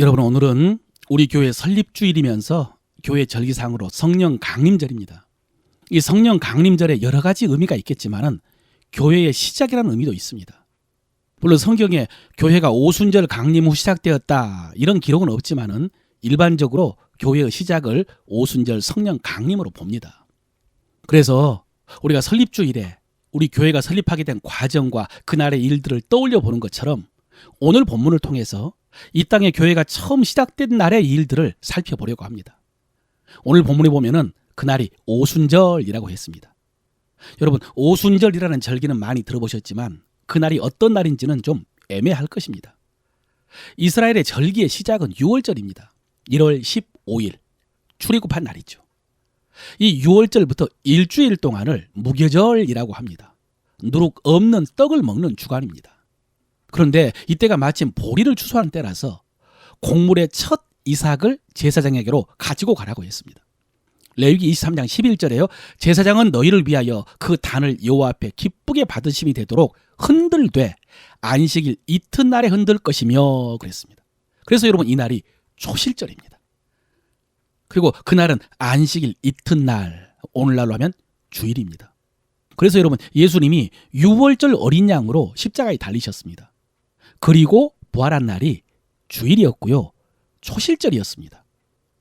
여러분, 오늘은 우리 교회 설립주일이면서 교회 절기상으로 성령 강림절입니다. 이 성령 강림절에 여러 가지 의미가 있겠지만은 교회의 시작이라는 의미도 있습니다. 물론 성경에 교회가 오순절 강림 후 시작되었다 이런 기록은 없지만은 일반적으로 교회의 시작을 오순절 성령 강림으로 봅니다. 그래서 우리가 설립주일에 우리 교회가 설립하게 된 과정과 그날의 일들을 떠올려 보는 것처럼 오늘 본문을 통해서 이 땅의 교회가 처음 시작된 날의 일들을 살펴보려고 합니다. 오늘 본문에 보면은 그날이 오순절이라고 했습니다. 여러분, 오순절이라는 절기는 많이 들어보셨지만 그날이 어떤 날인지는 좀 애매할 것입니다. 이스라엘의 절기의 시작은 6월절입니다. 1월 15일 출애굽한 날이죠. 이 6월절부터 일주일 동안을 무교절이라고 합니다. 누룩 없는 떡을 먹는 주간입니다. 그런데 이때가 마침 보리를 추수하는 때라서 곡물의 첫 이삭을 제사장에게로 가지고 가라고 했습니다. 레위기 23장 11절에요. 제사장은 너희를 위하여 그 단을 여호와 앞에 기쁘게 받으심이 되도록 흔들되 안식일 이튿날에 흔들 것이며 그랬습니다. 그래서 여러분, 이 날이 초실절입니다. 그리고 그날은 안식일 이튿날, 오늘날로 하면 주일입니다. 그래서 여러분, 예수님이 6월절 어린 양으로 십자가에 달리셨습니다. 그리고 부활한 날이 주일이었고요, 초실절이었습니다.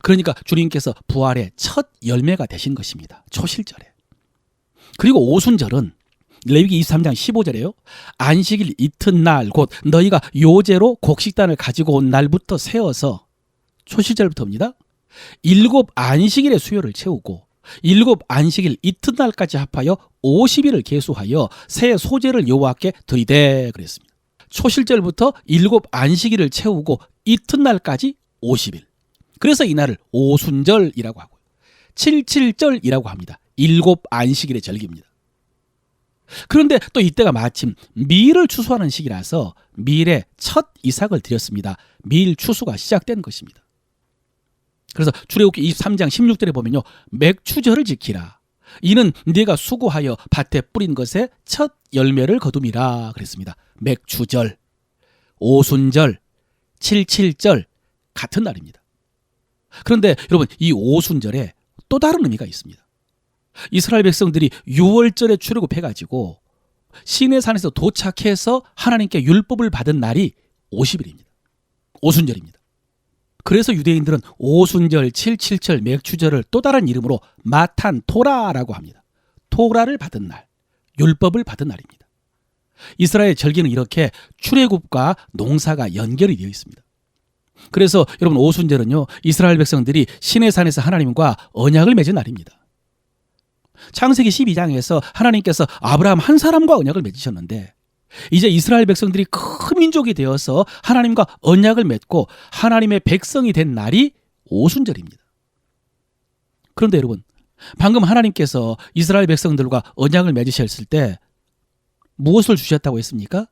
그러니까 주님께서 부활의 첫 열매가 되신 것입니다. 초실절에. 그리고 오순절은 레위기 23장 15절에요. 안식일 이튿날 곧 너희가 요제로 곡식단을 가지고 온 날부터 세어서, 초실절부터입니다. 7 안식일의 수요를 채우고 7 안식일 이튿날까지 합하여 50일을 계수하여 새 소제를 여호와께 드리되 그랬습니다. 초실절부터 7 안식일을 채우고 이튿날까지 50일. 그래서 이날을 오순절이라고 하고요. 77절이라고 합니다. 7 안식일의 절기입니다. 그런데 또 이때가 마침 밀을 추수하는 시기라서 밀의 첫 이삭을 드렸습니다. 밀 추수가 시작된 것입니다. 그래서 출애굽기 23장 16절에 보면요. 맥추절을 지키라. 이는 네가 수고하여 밭에 뿌린 것에 첫 열매를 거둠이라 그랬습니다. 맥추절, 오순절, 77절 같은 날입니다. 그런데 여러분, 이 오순절에 또 다른 의미가 있습니다. 이스라엘 백성들이 6월절에 출애굽해가지고 시내산에서 도착해서 하나님께 율법을 받은 날이 50일입니다. 오순절입니다. 그래서 유대인들은 오순절, 77절, 맥추절을 또 다른 이름으로 마탄 토라라고 합니다. 토라를 받은 날, 율법을 받은 날입니다. 이스라엘 절기는 이렇게 출애굽과 농사가 연결이 되어 있습니다. 그래서 여러분, 오순절은요, 이스라엘 백성들이 시내산에서 하나님과 언약을 맺은 날입니다. 창세기 12장에서 하나님께서 아브라함 한 사람과 언약을 맺으셨는데 이제 이스라엘 백성들이 큰 민족이 되어서 하나님과 언약을 맺고 하나님의 백성이 된 날이 오순절입니다. 그런데 여러분, 방금 하나님께서 이스라엘 백성들과 언약을 맺으셨을 때 무엇을 주셨다고 했습니까?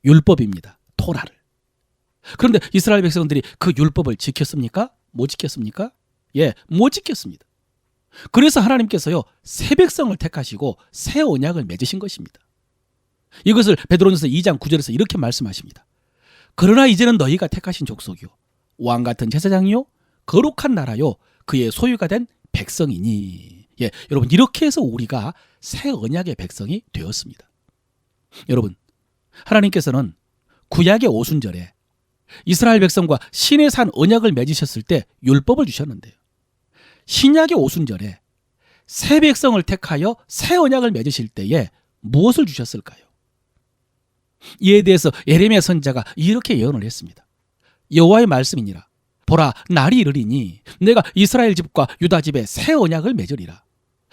율법입니다. 토라를. 그런데 이스라엘 백성들이 그 율법을 지켰습니까? 못 지켰습니까? 예, 못 지켰습니다. 그래서 하나님께서요, 새 백성을 택하시고 새 언약을 맺으신 것입니다. 이것을 베드로전서 2장 9절에서 이렇게 말씀하십니다. 그러나 이제는 너희가 택하신 족속이요 왕같은 제사장이요 거룩한 나라요 그의 소유가 된 백성이니. 예, 여러분, 이렇게 해서 우리가 새 언약의 백성이 되었습니다. 여러분, 하나님께서는 구약의 오순절에 이스라엘 백성과 시내산 언약을 맺으셨을 때 율법을 주셨는데요, 신약의 오순절에 새 백성을 택하여 새 언약을 맺으실 때에 무엇을 주셨을까요? 이에 대해서 예레미야 선지자가 이렇게 예언을 했습니다. 여호와의 말씀이니라. 보라, 날이 이르리니 내가 이스라엘 집과 유다 집에 새 언약을 맺으리라.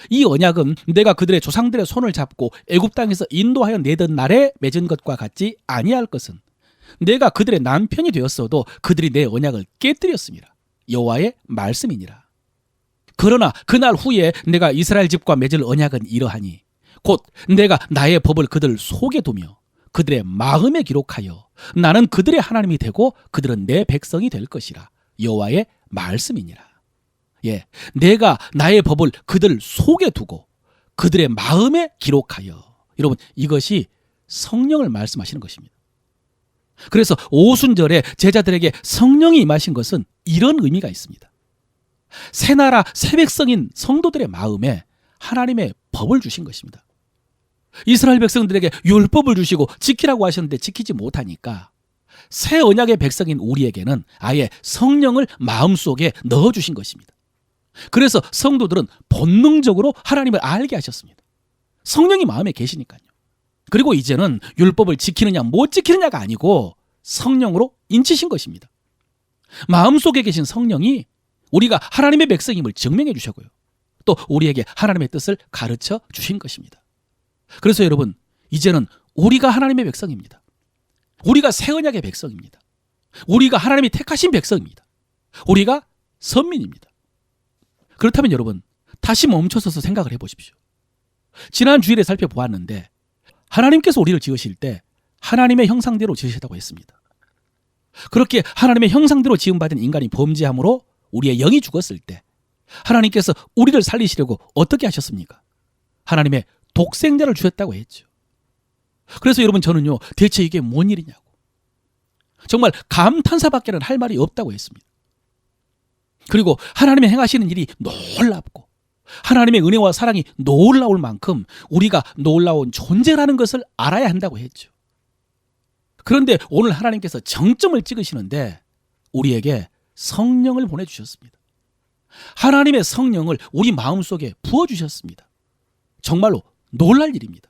이 언약은 내가 그들의 조상들의 손을 잡고 애굽 땅에서 인도하여 내던 날에 맺은 것과 같지 아니할 것은 내가 그들의 남편이 되었어도 그들이 내 언약을 깨뜨렸습니다. 여호와의 말씀이니라. 그러나 그날 후에 내가 이스라엘 집과 맺을 언약은 이러하니 곧 내가 나의 법을 그들 속에 두며 그들의 마음에 기록하여 나는 그들의 하나님이 되고 그들은 내 백성이 될 것이라. 여호와의 말씀이니라. 예, 내가 나의 법을 그들 속에 두고 그들의 마음에 기록하여. 여러분, 이것이 성령을 말씀하시는 것입니다. 그래서 오순절에 제자들에게 성령이 임하신 것은 이런 의미가 있습니다. 새 나라 새 백성인 성도들의 마음에 하나님의 법을 주신 것입니다. 이스라엘 백성들에게 율법을 주시고 지키라고 하셨는데 지키지 못하니까 새 언약의 백성인 우리에게는 아예 성령을 마음속에 넣어주신 것입니다. 그래서 성도들은 본능적으로 하나님을 알게 하셨습니다. 성령이 마음에 계시니까요. 그리고 이제는 율법을 지키느냐 못 지키느냐가 아니고 성령으로 인치신 것입니다. 마음속에 계신 성령이 우리가 하나님의 백성임을 증명해 주셨고요. 또 우리에게 하나님의 뜻을 가르쳐 주신 것입니다. 그래서 여러분, 이제는 우리가 하나님의 백성입니다. 우리가 새 언약의 백성입니다. 우리가 하나님이 택하신 백성입니다. 우리가 선민입니다. 그렇다면 여러분, 다시 멈춰서서 생각을 해보십시오. 지난 주일에 살펴보았는데 하나님께서 우리를 지으실 때 하나님의 형상대로 지으셨다고 했습니다. 그렇게 하나님의 형상대로 지음받은 인간이 범죄함으로 우리의 영이 죽었을 때 하나님께서 우리를 살리시려고 어떻게 하셨습니까? 하나님의 독생자를 주셨다고 했죠. 그래서 여러분, 저는요, 대체 이게 뭔 일이냐고 정말 감탄사밖에는 할 말이 없다고 했습니다. 그리고 하나님의 행하시는 일이 놀랍고 하나님의 은혜와 사랑이 놀라울 만큼 우리가 놀라운 존재라는 것을 알아야 한다고 했죠. 그런데 오늘 하나님께서 정점을 찍으시는데 우리에게 성령을 보내주셨습니다. 하나님의 성령을 우리 마음속에 부어주셨습니다. 정말로 놀랄 일입니다.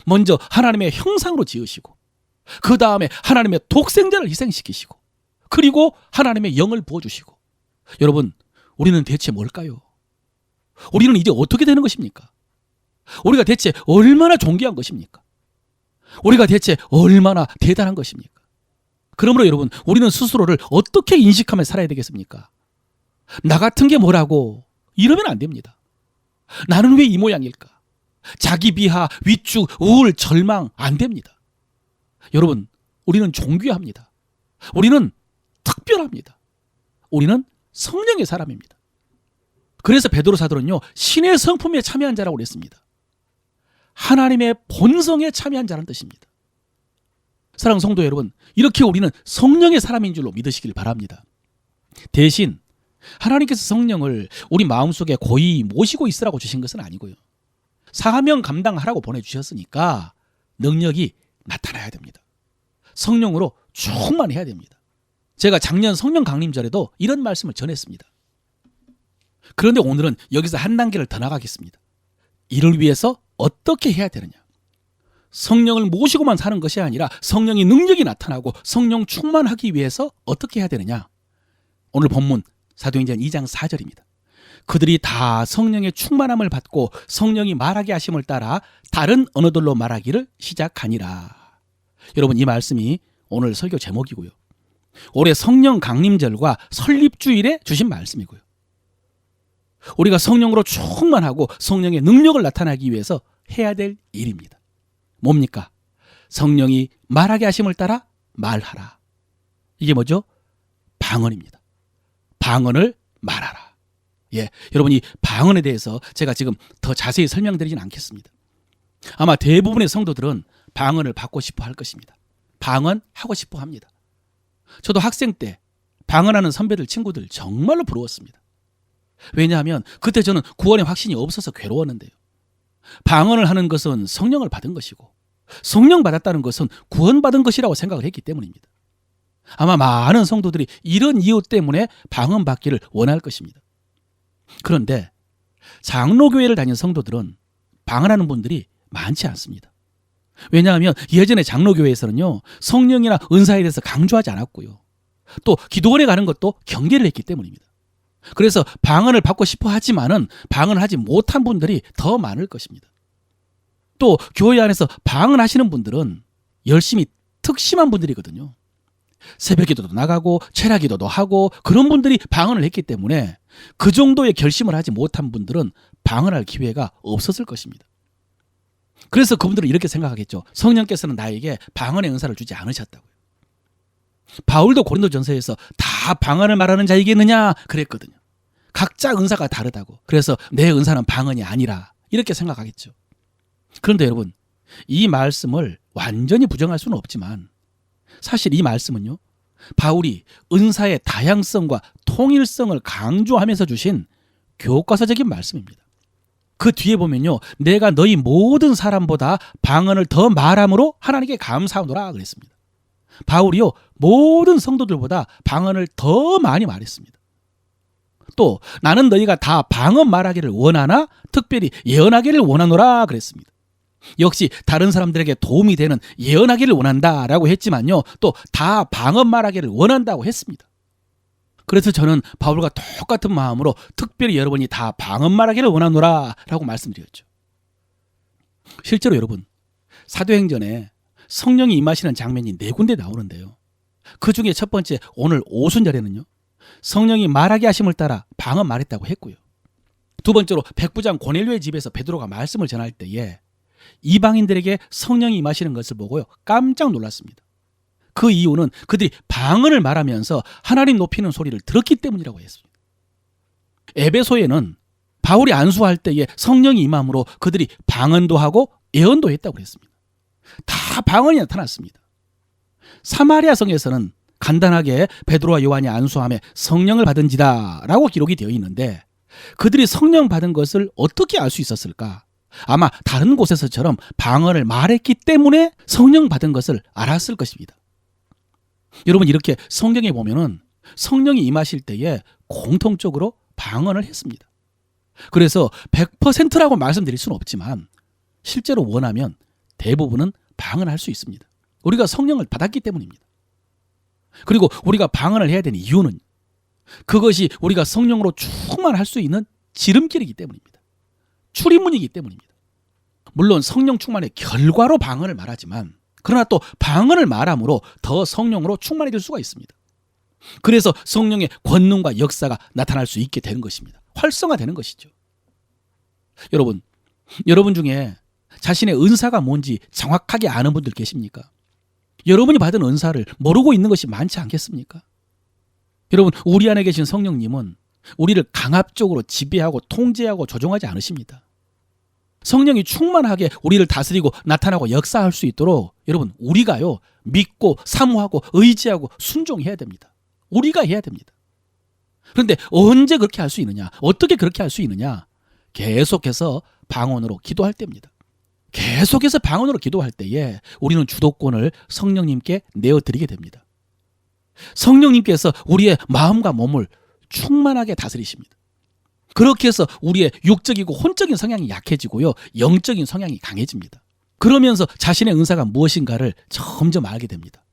먼저 하나님의 형상으로 지으시고 그 다음에 하나님의 독생자를 희생시키시고 그리고 하나님의 영을 부어주시고, 여러분, 우리는 대체 뭘까요? 우리는 이제 어떻게 되는 것입니까? 우리가 대체 얼마나 존귀한 것입니까? 우리가 대체 얼마나 대단한 것입니까? 그러므로 여러분, 우리는 스스로를 어떻게 인식하며 살아야 되겠습니까? 나 같은 게 뭐라고 이러면 안 됩니다. 나는 왜 이 모양일까? 자기 비하, 위축, 우울, 절망 안 됩니다. 여러분, 우리는 존귀합니다. 우리는 특별합니다. 우리는 성령의 사람입니다. 그래서 베드로 사도는요, 신의 성품에 참여한 자라고 그랬습니다. 하나님의 본성에 참여한 자라는 뜻입니다. 사랑하는 성도 여러분, 이렇게 우리는 성령의 사람인 줄로 믿으시길 바랍니다. 대신 하나님께서 성령을 우리 마음속에 고이 모시고 있으라고 주신 것은 아니고요, 사명 감당하라고 보내주셨으니까 능력이 나타나야 됩니다. 성령으로 충만해야 됩니다. 제가 작년 성령 강림절에도 이런 말씀을 전했습니다. 그런데 오늘은 여기서 한 단계를 더 나가겠습니다. 이를 위해서 어떻게 해야 되느냐? 성령을 모시고만 사는 것이 아니라 성령의 능력이 나타나고 성령 충만하기 위해서 어떻게 해야 되느냐? 오늘 본문 사도행전 2장 4절입니다. 그들이 다 성령의 충만함을 받고 성령이 말하게 하심을 따라 다른 언어들로 말하기를 시작하니라. 여러분, 이 말씀이 오늘 설교 제목이고요, 올해 성령 강림절과 설립주일에 주신 말씀이고요. 우리가 성령으로 충만하고 성령의 능력을 나타나기 위해서 해야 될 일입니다. 뭡니까? 성령이 말하게 하심을 따라 말하라. 이게 뭐죠? 방언입니다. 방언을 말하라. 예, 여러분, 이 방언에 대해서 제가 지금 더 자세히 설명드리진 않겠습니다. 아마 대부분의 성도들은 방언을 받고 싶어 할 것입니다. 방언하고 싶어 합니다. 저도 학생 때 방언하는 선배들, 친구들 정말로 부러웠습니다. 왜냐하면 그때 저는 구원의 확신이 없어서 괴로웠는데요, 방언을 하는 것은 성령을 받은 것이고 성령 받았다는 것은 구원받은 것이라고 생각을 했기 때문입니다. 아마 많은 성도들이 이런 이유 때문에 방언 받기를 원할 것입니다. 그런데 장로교회를 다니는 성도들은 방언하는 분들이 많지 않습니다. 왜냐하면 예전에 장로교회에서는요, 성령이나 은사에 대해서 강조하지 않았고요, 또 기도원에 가는 것도 경계를 했기 때문입니다. 그래서 방언을 받고 싶어 하지만은 방언을 하지 못한 분들이 더 많을 것입니다. 또 교회 안에서 방언하시는 분들은 열심히 특심한 분들이거든요. 새벽기도도 나가고 철야기도도 하고 그런 분들이 방언을 했기 때문에 그 정도의 결심을 하지 못한 분들은 방언할 기회가 없었을 것입니다. 그래서 그분들은 이렇게 생각하겠죠. 성령께서는 나에게 방언의 은사를 주지 않으셨다고요. 바울도 고린도전서에서 다 방언을 말하는 자이겠느냐 그랬거든요. 각자 은사가 다르다고. 그래서 내 은사는 방언이 아니라 이렇게 생각하겠죠. 그런데 여러분, 이 말씀을 완전히 부정할 수는 없지만 사실 이 말씀은요, 바울이 은사의 다양성과 통일성을 강조하면서 주신 교과서적인 말씀입니다. 그 뒤에 보면요, 내가 너희 모든 사람보다 방언을 더 말함으로 하나님께 감사하노라 그랬습니다. 바울이요, 모든 성도들보다 방언을 더 많이 말했습니다. 또 나는 너희가 다 방언 말하기를 원하나 특별히 예언하기를 원하노라 그랬습니다. 역시 다른 사람들에게 도움이 되는 예언하기를 원한다라고 했지만요, 또 다 방언 말하기를 원한다고 했습니다. 그래서 저는 바울과 똑같은 마음으로 특별히 여러분이 다 방언 말하기를 원하노라 라고 말씀드렸죠. 실제로 여러분, 사도행전에 성령이 임하시는 장면이 4군데 나오는데요, 그 중에 첫 번째 오늘 오순절에는요, 성령이 말하게 하심을 따라 방언 말했다고 했고요. 두 번째로 백부장 고넬료의 집에서 베드로가 말씀을 전할 때에 이방인들에게 성령이 임하시는 것을 보고요, 깜짝 놀랐습니다. 그 이유는 그들이 방언을 말하면서 하나님 높이는 소리를 들었기 때문이라고 했습니다. 에베소에는 바울이 안수할 때에 성령이 임함으로 그들이 방언도 하고 예언도 했다고 했습니다. 다 방언이 나타났습니다. 사마리아 성에서는 간단하게 베드로와 요한이 안수함에 성령을 받은지다 라고 기록이 되어 있는데, 그들이 성령 받은 것을 어떻게 알 수 있었을까? 아마 다른 곳에서처럼 방언을 말했기 때문에 성령 받은 것을 알았을 것입니다. 여러분, 이렇게 성경에 보면은 성령이 임하실 때에 공통적으로 방언을 했습니다. 그래서 100%라고 말씀드릴 수는 없지만 실제로 원하면 대부분은 방언할 수 있습니다. 우리가 성령을 받았기 때문입니다. 그리고 우리가 방언을 해야 되는 이유는 그것이 우리가 성령으로 충만할 수 있는 지름길이기 때문입니다. 출입문이기 때문입니다. 물론 성령 충만의 결과로 방언을 말하지만, 그러나 또 방언을 말함으로 더 성령으로 충만해질 수가 있습니다. 그래서 성령의 권능과 역사가 나타날 수 있게 되는 것입니다. 활성화되는 것이죠. 여러분 중에 자신의 은사가 뭔지 정확하게 아는 분들 계십니까? 여러분이 받은 은사를 모르고 있는 것이 많지 않겠습니까? 여러분, 우리 안에 계신 성령님은 우리를 강압적으로 지배하고 통제하고 조종하지 않으십니다. 성령이 충만하게 우리를 다스리고 나타나고 역사할 수 있도록 여러분, 우리가요, 믿고 사모하고 의지하고 순종해야 됩니다. 우리가 해야 됩니다. 그런데 언제 그렇게 할 수 있느냐? 어떻게 그렇게 할 수 있느냐? 계속해서 방언으로 기도할 때입니다. 계속해서 방언으로 기도할 때에 우리는 주도권을 성령님께 내어드리게 됩니다. 성령님께서 우리의 마음과 몸을 충만하게 다스리십니다. 그렇게 해서 우리의 육적이고 혼적인 성향이 약해지고요, 영적인 성향이 강해집니다. 그러면서 자신의 은사가 무엇인가를 점점 알게 됩니다.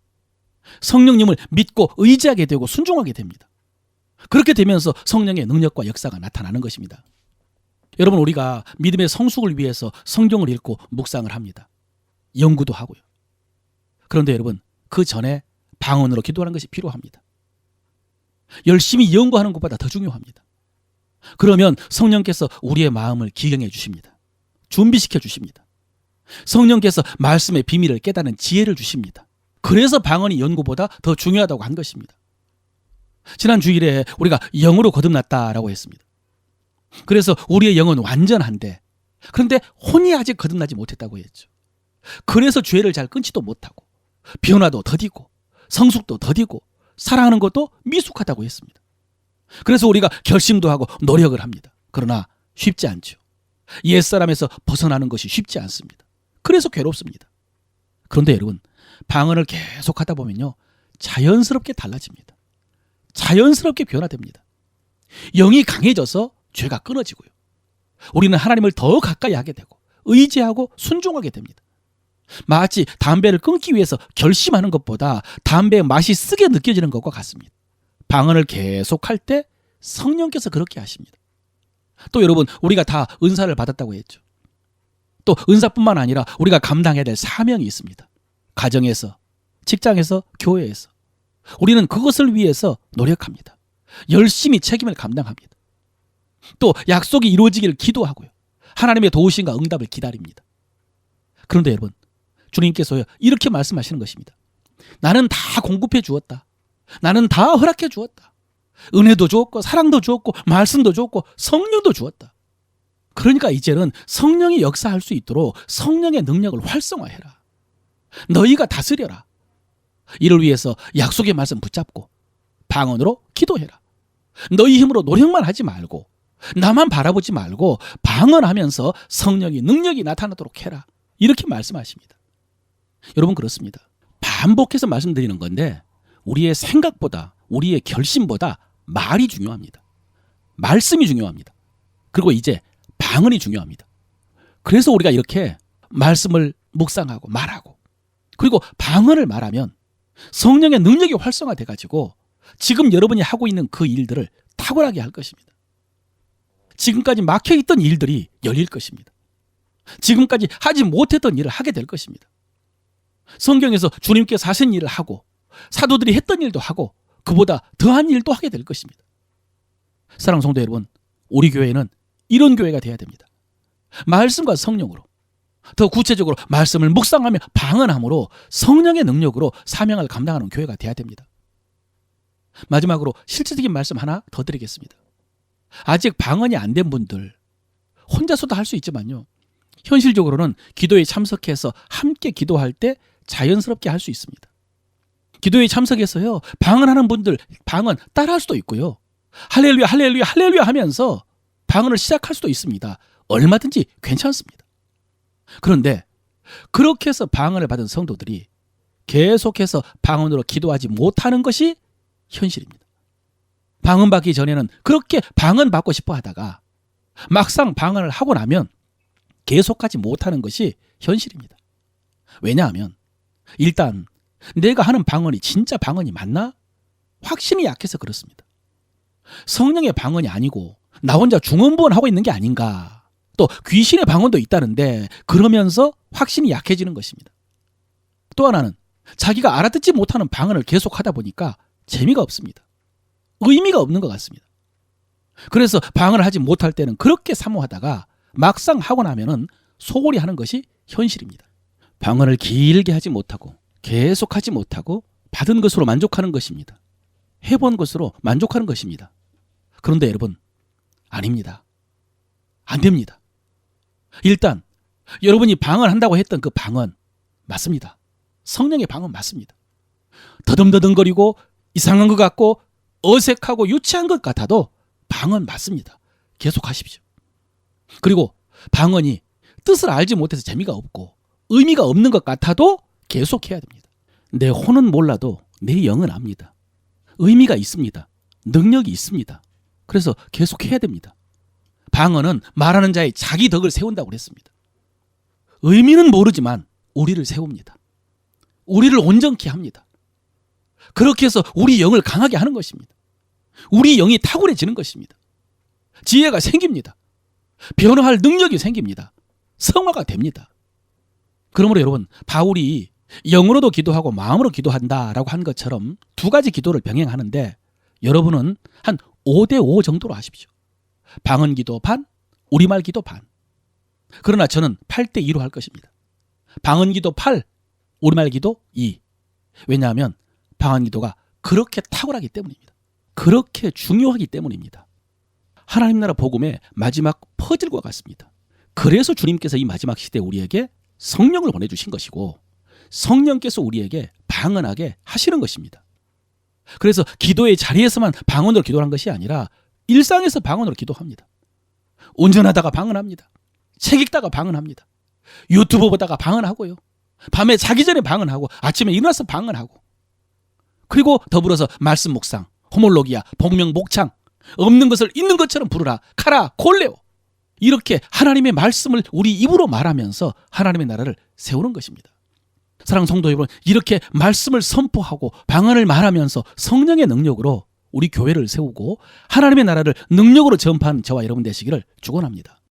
성령님을 믿고 의지하게 되고 순종하게 됩니다. 그렇게 되면서 성령의 능력과 역사가 나타나는 것입니다. 여러분, 우리가 믿음의 성숙을 위해서 성경을 읽고 묵상을 합니다. 연구도 하고요. 그런데 여러분, 그 전에 방언으로 기도하는 것이 필요합니다. 열심히 연구하는 것보다 더 중요합니다. 그러면 성령께서 우리의 마음을 기경해 주십니다. 준비시켜 주십니다. 성령께서 말씀의 비밀을 깨닫는 지혜를 주십니다. 그래서 방언이 연구보다 더 중요하다고 한 것입니다. 지난 주일에 우리가 영으로 거듭났다라고 했습니다. 그래서 우리의 영은 완전한데, 그런데 혼이 아직 거듭나지 못했다고 했죠. 그래서 죄를 잘 끊지도 못하고 변화도 더디고 성숙도 더디고 사랑하는 것도 미숙하다고 했습니다. 그래서 우리가 결심도 하고 노력을 합니다. 그러나 쉽지 않죠. 옛사람에서 벗어나는 것이 쉽지 않습니다. 그래서 괴롭습니다. 그런데 여러분, 방언을 계속 하다 보면요, 자연스럽게 달라집니다. 자연스럽게 변화됩니다. 영이 강해져서 죄가 끊어지고요, 우리는 하나님을 더 가까이 하게 되고 의지하고 순종하게 됩니다. 마치 담배를 끊기 위해서 결심하는 것보다 담배의 맛이 쓰게 느껴지는 것과 같습니다. 방언을 계속할 때 성령께서 그렇게 하십니다. 또 여러분, 우리가 다 은사를 받았다고 했죠. 또 은사뿐만 아니라 우리가 감당해야 될 사명이 있습니다. 가정에서, 직장에서, 교회에서 우리는 그것을 위해서 노력합니다. 열심히 책임을 감당합니다. 또 약속이 이루어지기를 기도하고요, 하나님의 도우심과 응답을 기다립니다. 그런데 여러분, 주님께서요, 이렇게 말씀하시는 것입니다. 나는 다 공급해 주었다. 나는 다 허락해 주었다. 은혜도 주었고 사랑도 주었고 말씀도 주었고 성령도 주었다. 그러니까 이제는 성령이 역사할 수 있도록 성령의 능력을 활성화해라. 너희가 다스려라. 이를 위해서 약속의 말씀 붙잡고 방언으로 기도해라. 너희 힘으로 노력만 하지 말고 나만 바라보지 말고 방언하면서 성령의 능력이 나타나도록 해라. 이렇게 말씀하십니다. 여러분, 그렇습니다. 반복해서 말씀드리는 건데 우리의 생각보다 우리의 결심보다 말이 중요합니다. 말씀이 중요합니다. 그리고 이제 방언이 중요합니다. 그래서 우리가 이렇게 말씀을 묵상하고 말하고 그리고 방언을 말하면 성령의 능력이 활성화돼 가지고 지금 여러분이 하고 있는 그 일들을 탁월하게 할 것입니다. 지금까지 막혀있던 일들이 열릴 것입니다. 지금까지 하지 못했던 일을 하게 될 것입니다. 성경에서 주님께서 하신 일을 하고 사도들이 했던 일도 하고 그보다 더한 일도 하게 될 것입니다. 사랑하는 성도 여러분, 우리 교회는 이런 교회가 돼야 됩니다. 말씀과 성령으로, 더 구체적으로 말씀을 묵상하며 방언함으로 성령의 능력으로 사명을 감당하는 교회가 돼야 됩니다. 마지막으로 실질적인 말씀 하나 더 드리겠습니다. 아직 방언이 안 된 분들, 혼자서도 할 수 있지만요, 현실적으로는 기도에 참석해서 함께 기도할 때 자연스럽게 할 수 있습니다. 기도에 참석해서요, 방언하는 분들 방언 따라할 수도 있고요, 할렐루야 할렐루야 할렐루야 하면서 방언을 시작할 수도 있습니다. 얼마든지 괜찮습니다. 그런데 그렇게 해서 방언을 받은 성도들이 계속해서 방언으로 기도하지 못하는 것이 현실입니다. 방언 받기 전에는 그렇게 방언 받고 싶어 하다가 막상 방언을 하고 나면 계속하지 못하는 것이 현실입니다. 왜냐하면 일단 내가 하는 방언이 진짜 방언이 맞나? 확신이 약해서 그렇습니다. 성령의 방언이 아니고 나 혼자 중언부언하고 있는 게 아닌가? 또 귀신의 방언도 있다는데 그러면서 확신이 약해지는 것입니다. 또 하나는 자기가 알아듣지 못하는 방언을 계속하다 보니까 재미가 없습니다. 의미가 없는 것 같습니다. 그래서 방언을 하지 못할 때는 그렇게 사모하다가 막상 하고 나면은 소홀히 하는 것이 현실입니다. 방언을 길게 하지 못하고 계속하지 못하고 받은 것으로 만족하는 것입니다. 해본 것으로 만족하는 것입니다. 그런데 여러분, 아닙니다. 안 됩니다. 일단 여러분이 방언한다고 했던 그 방언 맞습니다. 성령의 방언 맞습니다. 더듬더듬거리고 이상한 것 같고 어색하고 유치한 것 같아도 방언 맞습니다. 계속하십시오. 그리고 방언이 뜻을 알지 못해서 재미가 없고 의미가 없는 것 같아도 계속해야 됩니다. 내 혼은 몰라도 내 영은 압니다. 의미가 있습니다. 능력이 있습니다. 그래서 계속해야 됩니다. 방언은 말하는 자의 자기 덕을 세운다고 그랬습니다. 의미는 모르지만 우리를 세웁니다. 우리를 온전케 합니다. 그렇게 해서 우리 영을 강하게 하는 것입니다. 우리 영이 탁월해지는 것입니다. 지혜가 생깁니다. 변화할 능력이 생깁니다. 성화가 됩니다. 그러므로 여러분, 바울이 영으로도 기도하고 마음으로 기도한다라고 한 것처럼 두 가지 기도를 병행하는데 여러분은 한 5대5 정도로 하십시오. 방언 기도 반, 우리말 기도 반. 그러나 저는 8대2로 할 것입니다. 방언 기도 8, 우리말 기도 2. 왜냐하면 방언 기도가 그렇게 탁월하기 때문입니다. 그렇게 중요하기 때문입니다. 하나님 나라 복음의 마지막 퍼즐과 같습니다. 그래서 주님께서 이 마지막 시대에 우리에게 성령을 보내주신 것이고 성령께서 우리에게 방언하게 하시는 것입니다. 그래서 기도의 자리에서만 방언으로 기도하는 것이 아니라 일상에서 방언으로 기도합니다. 운전하다가 방언합니다. 책 읽다가 방언합니다. 유튜브 보다가 방언하고요. 밤에 자기 전에 방언하고 아침에 일어나서 방언하고 그리고 더불어서 말씀 묵상, 호몰로기야, 복명, 목창, 없는 것을 있는 것처럼 부르라, 카라, 콜레오. 이렇게 하나님의 말씀을 우리 입으로 말하면서 하나님의 나라를 세우는 것입니다. 사랑하는 성도 여러분, 이렇게 말씀을 선포하고 방언을 말하면서 성령의 능력으로 우리 교회를 세우고 하나님의 나라를 능력으로 전파하는 저와 여러분 되시기를 축원합니다.